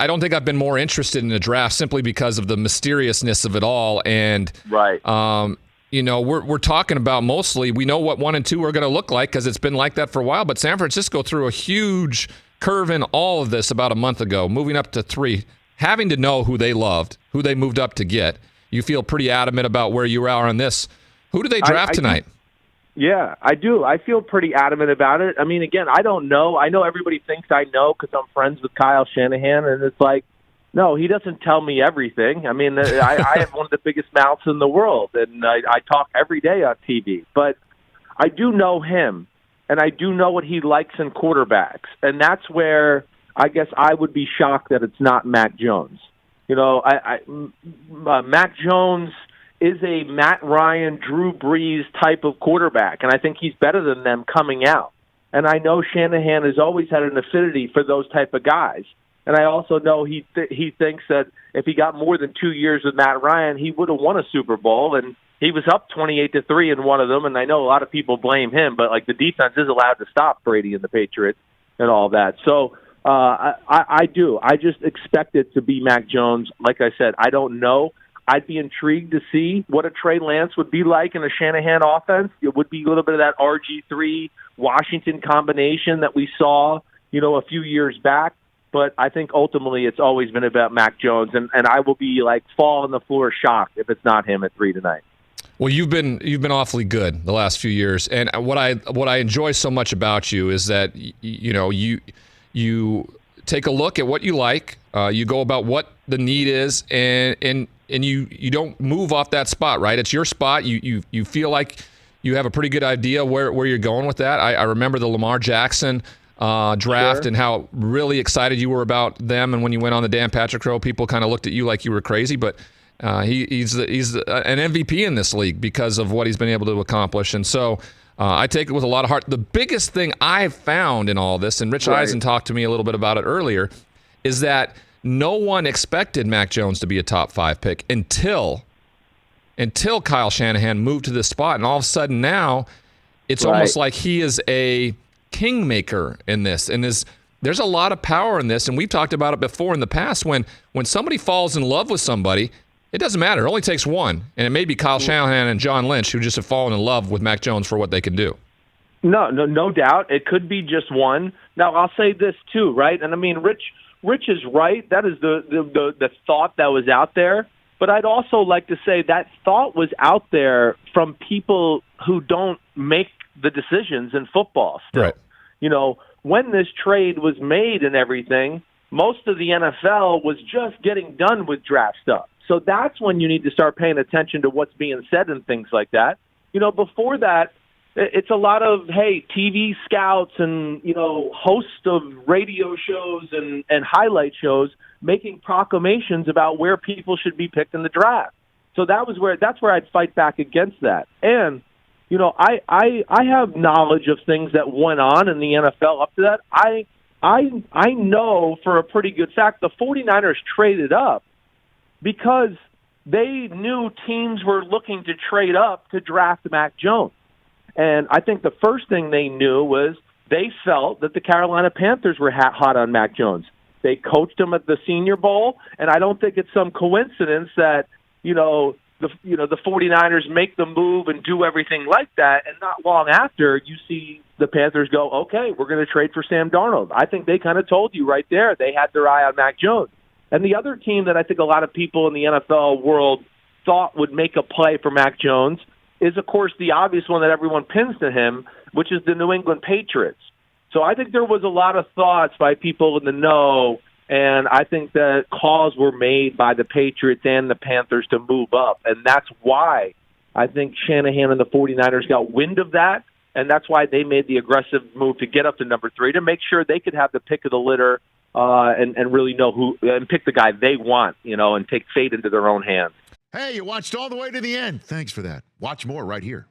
I don't think I've been more interested in the draft simply because of the mysteriousness of it all. And right. We're talking about mostly, we know what 1 and 2 are going to look like because it's been like that for a while. But San Francisco threw a huge curve in all of this about a month ago, moving up to 3, having to know who they loved, who they moved up to get. You feel pretty adamant about where you are on this. Who do they draft tonight? Yeah, I do. I feel pretty adamant about it. I mean, again, I don't know. I know everybody thinks I know because I'm friends with Kyle Shanahan, and it's like, no, he doesn't tell me everything. I mean, I have one of the biggest mouths in the world, and I talk every day on TV. But I do know him, and I do know what he likes in quarterbacks, and that's where I guess I would be shocked that it's not Mac Jones. Mac Jones is a Matt Ryan, Drew Brees type of quarterback, and I think he's better than them coming out. And I know Shanahan has always had an affinity for those type of guys. And I also know he thinks that if he got more than 2 years with Matt Ryan, he would have won a Super Bowl, and he was up 28-3 in one of them. And I know a lot of people blame him, but like the defense is allowed to stop Brady and the Patriots and all that. So I do. I just expect it to be Mac Jones. Like I said, I don't know. I'd be intrigued to see what a Trey Lance would be like in a Shanahan offense. It would be a little bit of that RG3 Washington combination that we saw, a few years back. But I think ultimately it's always been about Mac Jones, and I will be like fall on the floor shocked if it's not him at 3 tonight. Well, you've been awfully good the last few years, and what I enjoy so much about you is that you take a look at what you like, you go about what the need is, and you don't move off that spot, right? It's your spot. You feel like you have a pretty good idea where you're going with that. I remember the Lamar Jackson draft and how really excited you were about them, and when you went on the Dan Patrick Show, people kind of looked at you like you were crazy, but he's an MVP in this league because of what he's been able to accomplish. And so I take it with a lot of heart. The biggest thing I've found in all this, and Rich Eisen talked to me a little bit about it earlier, is that no one expected Mac Jones to be a top 5 pick until Kyle Shanahan moved to this spot, and all of a sudden now it's almost like he is a kingmaker in this, and there's a lot of power in this, and we've talked about it before in the past. When somebody falls in love with somebody, it doesn't matter. It only takes one, and it may be Kyle Shanahan and John Lynch who just have fallen in love with Mac Jones for what they can do. No doubt. It could be just one. Now, I'll say this too, right? And I mean, Rich is right. That is the thought that was out there. But I'd also like to say that thought was out there from people who don't make the decisions in football still. Right. When this trade was made and everything, most of the NFL was just getting done with draft stuff. So that's when you need to start paying attention to what's being said and things like that. Before that, it's a lot of, hey, TV scouts and, hosts of radio shows and highlight shows making proclamations about where people should be picked in the draft. So that's where I'd fight back against that. And, I have knowledge of things that went on in the NFL up to that. I know for a pretty good fact the 49ers traded up because they knew teams were looking to trade up to draft Mac Jones. And I think the first thing they knew was they felt that the Carolina Panthers were hot on Mac Jones. They coached him at the Senior Bowl, and I don't think it's some coincidence that, the 49ers make the move and do everything like that, and not long after you see the Panthers go, okay, we're going to trade for Sam Darnold. I think they kind of told you right there they had their eye on Mac Jones. And the other team that I think a lot of people in the NFL world thought would make a play for Mac Jones is, of course, the obvious one that everyone pins to him, which is the New England Patriots. So I think there was a lot of thoughts by people in the know, and I think that calls were made by the Patriots and the Panthers to move up. And that's why I think Shanahan and the 49ers got wind of that, and that's why they made the aggressive move to get up to number 3 to make sure they could have the pick of the litter and really know who and pick the guy they want, and take fate into their own hands. Hey, you watched all the way to the end. Thanks for that. Watch more right here.